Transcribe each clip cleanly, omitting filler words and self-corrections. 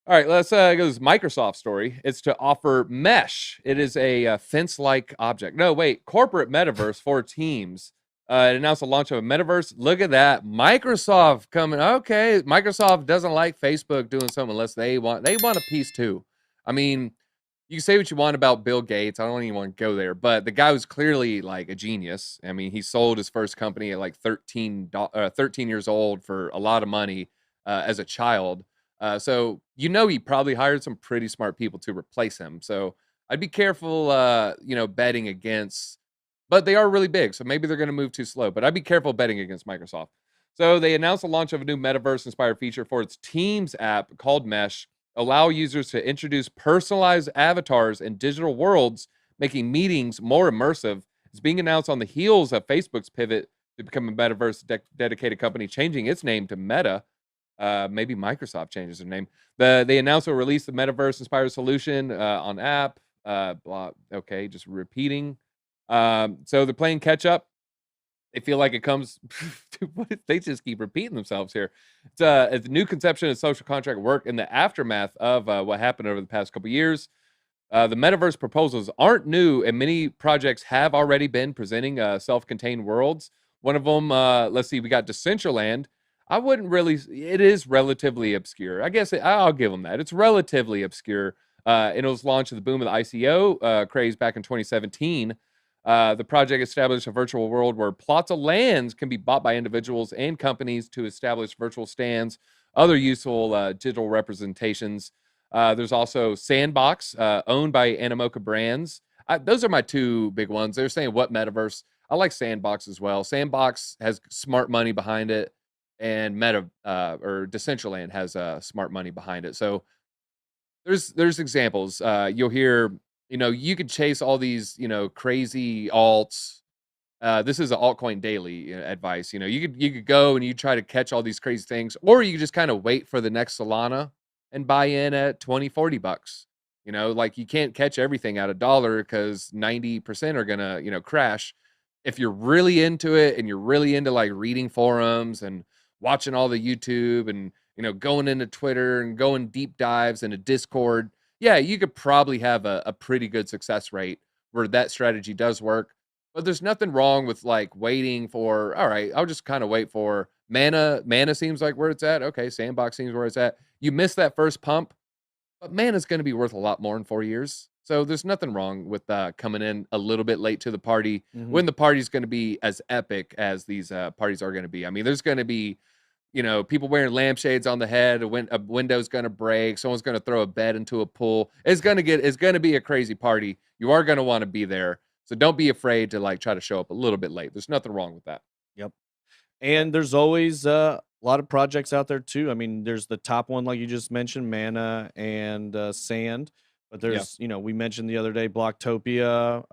All right, let's go to this Microsoft story. It's to offer Mesh. It is a fence-like object. No, wait, corporate metaverse for teams. It announced the launch of a metaverse. Look at that, Microsoft coming. Okay, Microsoft doesn't like Facebook doing something unless they want a piece too. I mean, you can say what you want about Bill Gates. I don't even want to go there, but the guy was clearly like a genius. I mean, he sold his first company at like 13 years old for a lot of money as a child. So he probably hired some pretty smart people to replace him. So I'd be careful, betting against. But they are really big, so maybe they're going to move too slow. But I'd be careful betting against Microsoft. So they announced the launch of a new metaverse-inspired feature for its Teams app called Mesh, allow users to introduce personalized avatars and digital worlds, making meetings more immersive. It's being announced on the heels of Facebook's pivot to become a metaverse dedicated company, changing its name to Meta. Maybe Microsoft changes their name. They announced they'll release the metaverse inspired solution on app. Okay, just repeating. So they're playing catch up. They feel like it comes. They just keep repeating themselves here. It's a new conception of social contract work in the aftermath of what happened over the past couple years. The metaverse proposals aren't new, and many projects have already been presenting self-contained worlds. One of them, let's see, we got Decentraland. I wouldn't really. It is relatively obscure. I guess I'll give them that. It's relatively obscure. And it was launched at the boom of the ICO craze back in 2017. The project established a virtual world where plots of lands can be bought by individuals and companies to establish virtual stands, other useful digital representations. There's also Sandbox, owned by Animoca Brands. Those are my two big ones. They're saying what metaverse. I like Sandbox as well. Sandbox has smart money behind it, and or Decentraland has smart money behind it. So there's examples. You'll hear, you could chase all these, crazy alts. This is an altcoin daily advice. You could go and you try to catch all these crazy things, or you could just kind of wait for the next Solana and buy in at 20-40 bucks. Like you can't catch everything at $1 because 90% are gonna, crash. If you're really into it and you're really into like reading forums and watching all the YouTube and going into Twitter and going deep dives into Discord, yeah, you could probably have a pretty good success rate where that strategy does work. But there's nothing wrong with like waiting for, all right, I'll just kind of wait for mana. Mana seems like where it's at. Okay, Sandbox seems where it's at. You miss that first pump, but mana's going to be worth a lot more in 4 years. So there's nothing wrong with coming in a little bit late to the party Hmm. when the party's going to be as epic as these parties are going to be. I mean, there's going to be, people wearing lampshades on the head. A window's going to break. Someone's going to throw a bed into a pool. It's going to be a crazy party. You are going to want to be there. So don't be afraid to like try to show up a little bit late. There's nothing wrong with that. Yep. And there's always a lot of projects out there too. I mean, there's the top one, like you just mentioned, Mana and Sand. But Yeah. there's, we mentioned the other day, Blocktopia.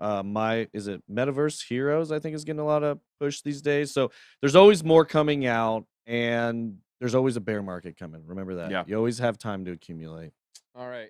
Is it Metaverse Heroes? I think is getting a lot of push these days. So there's always more coming out, and there's always a bear market coming. Remember that. Yeah. You always have time to accumulate. All right.